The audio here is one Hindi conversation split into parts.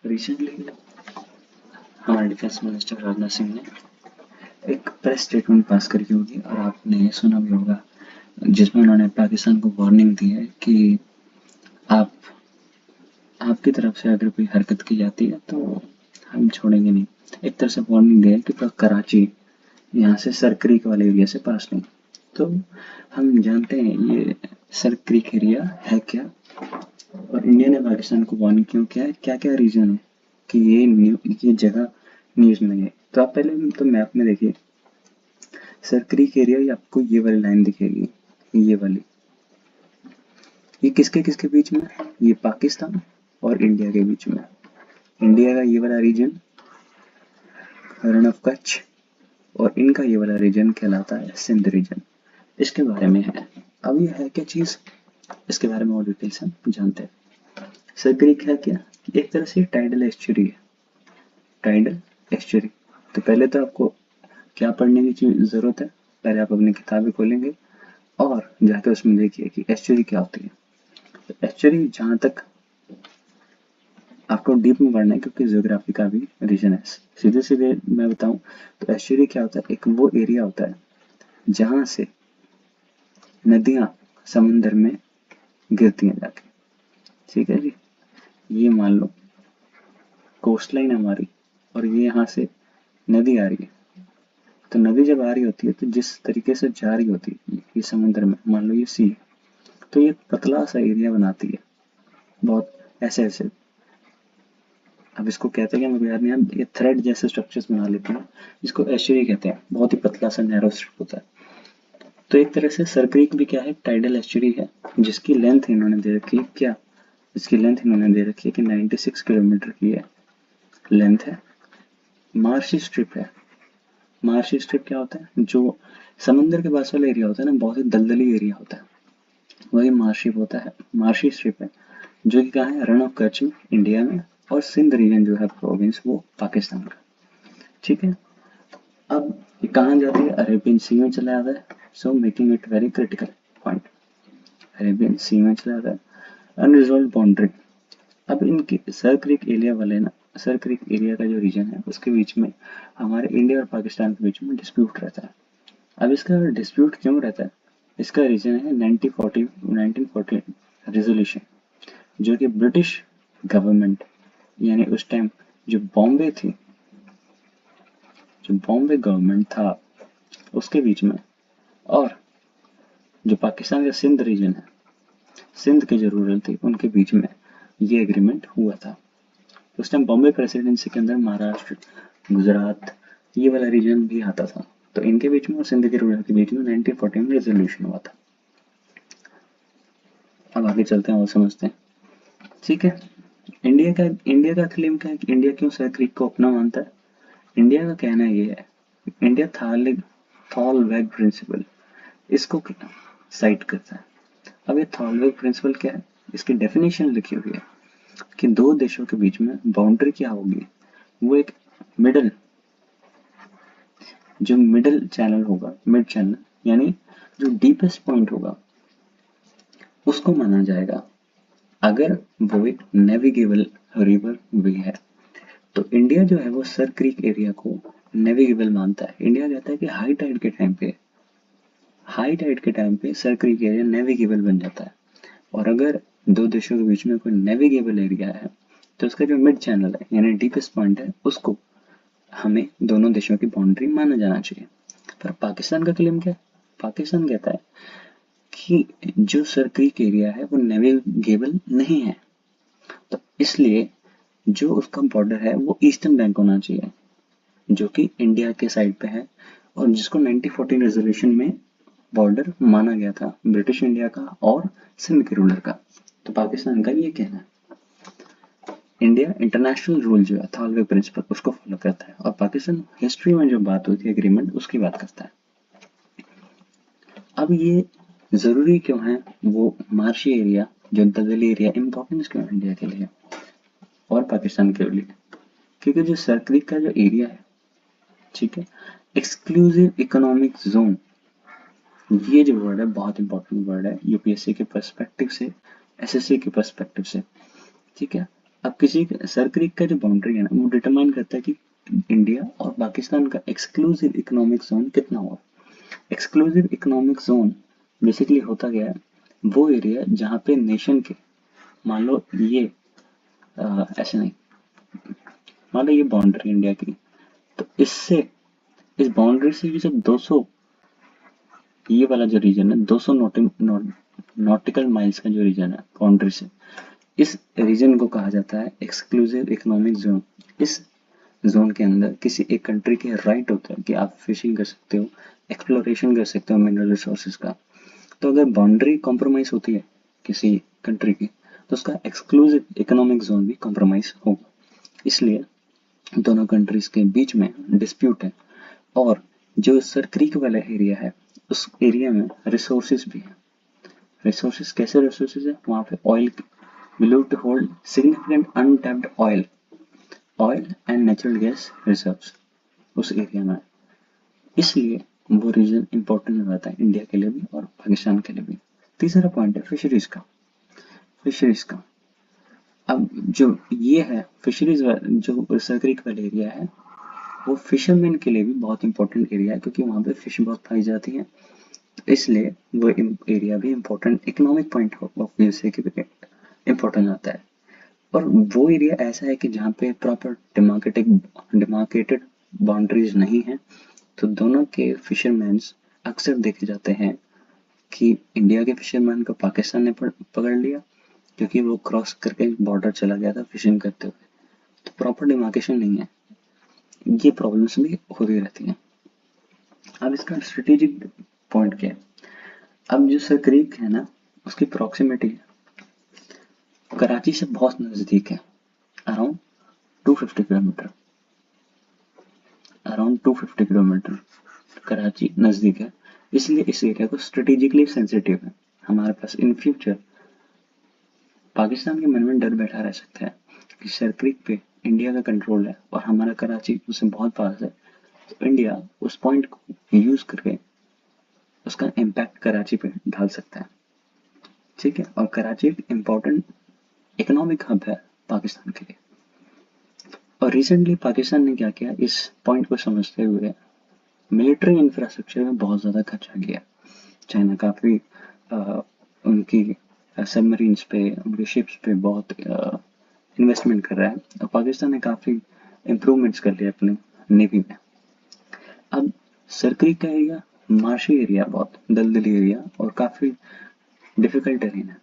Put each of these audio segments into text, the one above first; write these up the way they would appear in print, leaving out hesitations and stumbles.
रिसेंटली हमारे डिफेंस मिनिस्टर राजनाथ सिंह ने एक प्रेस स्टेटमेंट पास करी होगी और आपने सुना भी होगा, जिसमें उन्होंने पाकिस्तान को वार्निंग दी है कि आप आपकी तरफ से अगर कोई हरकत की जाती है तो हम छोड़ेंगे नहीं। एक तरह से वार्निंग दी है कि कराची यहाँ से सर क्रीक वाले एरिया से पास नहीं। तो हम जानते हैं ये सर क्रीक एरिया है क्या, और इंडिया ने पाकिस्तान को वार्निंग क्यों किया है, क्या क्या रीजन है कि ये जगह न्यूज में है। तो आप पहले तो मैप में देखिए, सर क्रीक एरिया ये आपको ये वाली लाइन दिखेगी, ये वाली, ये किसके किसके बीच में, ये पाकिस्तान और इंडिया के बीच में। इंडिया का ये वाला रीजन रण ऑफ कच्छ और इनका ये वाला रीजन कहलाता है सिंध रीजन। इसके बारे में है। अब ये है क्या चीज, इसके बारे में और डिटेल से हम जानते हैं। सर क्रीक है क्या, एक तरह से टाइडल एस्चुरी है, टाइडल एस्चुरी। तो पहले तो आपको क्या पढ़ने की जरूरत है, पहले आप अपनी किताबें खोलेंगे और जाकर उसमें देखिए कि एस्चुरी क्या होती है। तो एस्चुरी जहां तक आपको डीप में पढ़ना है, क्योंकि जियोग्राफी का भी रीजन है। सीधे सीधे मैं बताऊं तो एस्चुरी क्या होता है, एक वो एरिया होता है जहां से नदियां समुद्र में गिरती हैं जाके। ठीक है जी, ये मान लो कोस्ट लाइन हमारी और ये यहाँ से नदी आ रही है। तो नदी जब आ रही होती है तो जिस तरीके से जा रही होती है ये समुद्र में, मान लो ये सी, तो ये पतला सा एरिया बनाती है, बहुत ऐसे ऐसे। अब इसको कहते हैं, मेरे को याद नहीं है, ये थ्रेड जैसे स्ट्रक्चर्स बना लेते हैं, जिसको एस्चुरी कहते हैं। बहुत ही पतला सा नैरो स्ट्रिप होता है। तो एक तरह से सर क्रीक भी क्या है, टाइडल एस्चुरी है, जिसकी लेंथ इन्होंने दे रखी है क्या, इसकी लेंथ इन्होंने दे रखी है कि 96 किलोमीटर की है लेंथ है। मार्शी स्ट्रिप है। मार्शी स्ट्रिप क्या होता है, जो समंदर के पास वाला एरिया होता है ना, बहुत ही दलदली एरिया होता है, वही मार्शी होता है, मार्शी स्ट्रिप है, जो कि कहाँ है, रण ऑफ कच्छ में इंडिया में, और सिंध रीजन जो है प्रोविंस वो पाकिस्तान का। ठीक है, अब ये कहाँ जाती है, अरेबियन सी में चला जाता है। So making it very critical point, Arabian sea में चला जाता है, अनरिजॉल्व बाउंड्री। अब इनकी सर क्रीक एरिया वाले ना, सर क्रीक एरिया का जो रीजन है उसके बीच में हमारे इंडिया और पाकिस्तान के बीच में डिस्प्यूट रहता है। अब इसका डिस्प्यूट क्यों रहता है, इसका रीजन है 1940 रेजोल्यूशन, जो कि ब्रिटिश गवर्नमेंट, यानी उस टाइम जो बॉम्बे थी, जो बॉम्बे गवर्नमेंट था उसके बीच में, और जो पाकिस्तान का सिंध रीजन है, सिंध के जो रूरल थे उनके बीच में ये एग्रीमेंट हुआ था। उस टाइम बॉम्बे प्रेसिडेंसी के अंदर महाराष्ट्र, गुजरात, ये वाला रीजन भी आता था। तो इनके बीच में और सिंध के रूरल के बीच में 1940 में रेजोल्यूशन हुआ था। अब आगे चलते हैं और समझते हैं। ठीक है, इंडिया का क्लेम क्या है कि इंडिया क्यों सर क्रीक को अपना मानता है। इंडिया का कहना ये है, इंडिया थॉलवेग प्रिंसिपल इसको साइट करता है। अब ये थॉलवेग प्रिंसिपल क्या है, इसकी डेफिनेशन लिखी हुई है कि दो देशों के बीच में बाउंड्री क्या होगी, वो एक मिडल, जो मिडल चैनल होगा, मिड चैनल, यानी जो डीपेस्ट पॉइंट होगा उसको माना जाएगा, अगर वो एक नेविगेबल रिवर वे है। तो इंडिया जो है वो सर क्रीक एरिया को नेविगेबल मानता है। इंडिया कहता है कि हाई टाइड के टाइम पे सर क्रीक एरिया नेविगेबल बन जाता है, और अगर दो देशों के बीच में कोई नेविगेबल एरिया है तो उसका जो मिड चैनल है यानी डीपेस्ट पॉइंट है, उसको हमें दोनों देशों की बाउंड्री माना जाना चाहिए। पर पाकिस्तान का क्लेम क्या है, पाकिस्तान कहता है कि जो सर क्रीक एरिया है वो नेविगेबल नहीं है, तो इसलिए जो उसका बॉर्डर है वो ईस्टर्न बैंक होना चाहिए, जो कि इंडिया के साइड पे है, और जिसको 1914 रेजोल्यूशन में बॉर्डर माना गया था ब्रिटिश इंडिया का और सिंध के रूलर का। तो पाकिस्तान का ये कहना है, इंडिया इंटरनेशनल रूल जो है थॉलवे प्रिंसिपल उसको फॉलो करता है, और पाकिस्तान हिस्ट्री में जो बात हुई थी एग्रीमेंट उसकी बात करता है। अब ये जरूरी क्यों है, वो मार्शी एरिया जो दलदली एरिया इंपॉर्टेंस क्यों है इंडिया के लिए और पाकिस्तान के लिए, क्योंकि जो सर क्रीक का जो एरिया है, ठीक है, एक्सक्लूसिव इकोनॉमिक जोन, ये जो वर्ड है बहुत इंपॉर्टेंट वर्ड है यूपीएससी के पर्सपेक्टिव से, एसएससी के पर्सपेक्टिव से। ठीक है, अब किसी सर क्रीक का जो बाउंड्री है ना, वो डिटरमाइन करता है कि इंडिया और पाकिस्तान का एक्सक्लूसिव इकोनॉमिक जोन कितना हुआ। एक्सक्लूसिव इकोनॉमिक जोन बेसिकली होता गया है वो एरिया जहाँ पे नेशन के, मान लो ये ऐसे नहीं, मान लो ये बाउंड्री इंडिया की, तो इससे, इस बाउंड्री से ये जो 200, ये वाला जो रीजन है 200 नॉटिकल माइल्स का जो रीजन है बाउंड्री से, इस रीजन को कहा जाता है एक्सक्लूसिव इकोनॉमिक जोन। इस जोन के अंदर किसी एक कंट्री के राइट होता है कि आप फिशिंग कर सकते हो, एक्सप्लोरेशन कर सकते हो मिनरल रिसोर्सेज का। तो अगर बाउंड्री कॉम्प्रोमाइज होती है किसी कंट्री की, तो उसका एक्सक्लूसिव इकोनॉमिक जोन भी कॉम्प्रोमाइज होगा। इसलिए दोनों कंट्रीज के बीच में डिस्प्यूट है। और जो सर क्रीक वाला एरिया है, उस एरिया में रिसोर्सेज भी है। रिसोर्सेज कैसे रिसोर्सेज है, वहां पे oil, believed to hold significant untapped oil and natural gas reserves उस एरिया में। इसलिए वो रीजन इंपॉर्टेंट हो जाता है इंडिया के लिए भी और पाकिस्तान के लिए भी। तीसरा पॉइंट है फिशरीज का। फिशरीज का अब जो ये है फिशरीज, जो सर क्रीक वाला एरिया है, वो फिशरमैन के लिए भी बहुत इंपॉर्टेंट एरिया है, क्योंकि वहाँ पे फिश बहुत पाई जाती है। इसलिए वो एरिया भी important economic point of view से इंपॉर्टेंट आता है। और वो एरिया ऐसा है कि जहाँ पे प्रॉपर डिमार्केटेड बाउंड्रीज नहीं है, तो दोनों के फिशरमैन्स अक्सर देखे जाते हैं कि इंडिया के फिशरमैन को पाकिस्तान ने पकड़ लिया, क्योंकि वो क्रॉस करके बॉर्डर चला गया था फिशिंग करते हुए, तो प्रॉपर डिमार्केशन नहीं है। ये प्रॉब्लम्स भी होती रहती हैं। अब इसका स्ट्रेटेजिक पॉइंट क्या है, अब जो सर क्रीक है ना, उसकी प्रॉक्सिमिटी कराची से बहुत नजदीक है, around 250 kilometre, around 250 kilometre Karachi नजदीक है। इसलिए इस एरिया को स्ट्रेटेजिकली सेंसिटिव है। हमारे पास इन फ्यूचर पाकिस्तान के मन में डर बैठा रह सकता है कि सर क्रीक पे इंडिया का कंट्रोल है और हमारा कराची उससे बहुत पास है, तो इंडिया उस पॉइंट को यूज करके उसका इम्पैक्ट कराची पे डाल सकता है। ठीक है, और कराची एक इम्पोर्टेंट इकोनॉमिक हब है पाकिस्तान के लिए। और रिसेंटली पाकिस्तान ने क्या किया, इस पॉइंट को समझते हुए मिलिट्री इंफ्रास्ट्रक्चर में बहुत ज़्यादा खर्चा किया। चाइना काफ़ी उनकी सबमरीन्स पे, उनके शिप्स पे बहुत इन्वेस्टमेंट कर रहा है, और पाकिस्तान ने काफ़ी इम्प्रूवमेंट्स कर लिए अपने नेवी में। अब सर क्रीक का एरिया मार्शी एरिया, बहुत दलदली एरिया और काफ़ी डिफिकल्ट टेरेन है,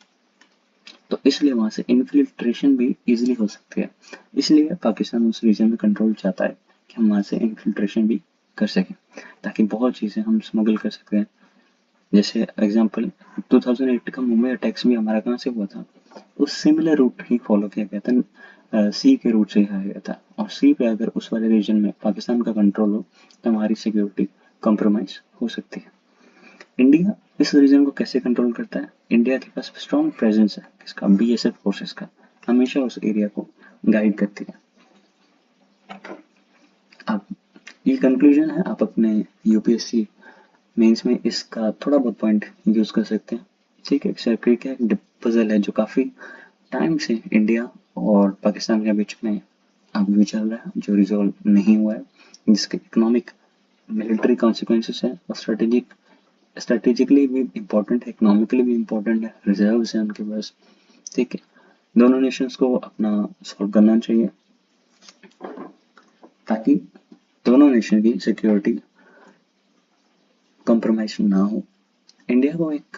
तो इसलिए वहां से इन्फिल्ट्रेशन भी इजीली हो सकती है। इसलिए पाकिस्तान उस रीजन में कंट्रोल चाहता है कि हम वहां से इन्फिल्ट्रेशन भी कर सकें, ताकि बहुत चीज़ें हम स्मगल कर सकते हैं। जैसे एग्जांपल 2008 का मुंबई अटैक्स भी हमारा कहाँ से हुआ था, उस सिमिलर रूट ही फॉलो किया गया था, सी के रूट से ही आया गया था। और सी पे अगर उस वाले रीजन में पाकिस्तान का कंट्रोल हो, तो हमारी सिक्योरिटी कॉम्प्रोमाइज हो सकती है। इंडिया इस रीजन को कैसे कंट्रोल करता है, इंडिया के पास स्ट्रॉन्ग प्रेजेंस है इसका, बीएसएफ फोर्सेस का, हमेशा उस एरिया को गाइड करती है। अब ये कंक्लूजन है, आप अपने यूपीएससी मेंस में इसका थोड़ा बहुत पॉइंट यूज कर सकते हैं। ठीक है, सर क्रीक एक पजल है जो काफी टाइम से इंडिया और पाकिस्तान के बीच में अभी भी चल रहा है, जो रिजोल्व नहीं हुआ है, जिसके इकोनॉमिक मिलिट्री कॉन्सिक्वेंसेस है और स्ट्रेटेजिकली भी इम्पोर्टेंट है, इकोनॉमिकली भी इम्पोर्टेंट है, रिजर्व्स हैं उनके पास। ठीक है, दोनों नेशंस को अपना सॉल्व करना चाहिए, ताकि दोनों नेशन की सिक्योरिटी कॉम्प्रोमाइज ना हो। इंडिया को एक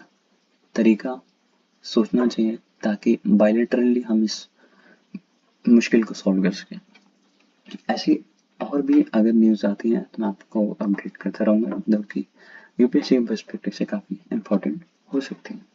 तरीका सोचना चाहिए ताकि बायलैटरली हम इस मुश्किल को सॉल्व कर सकें। ऐसी और भी अगर न्यूज़ आती हैं तो मैं आपको अपडेट करता रहूँगा, जो कि यूपीएससी पर्सपेक्टिव से काफ़ी इंपॉर्टेंट हो सकती हैं।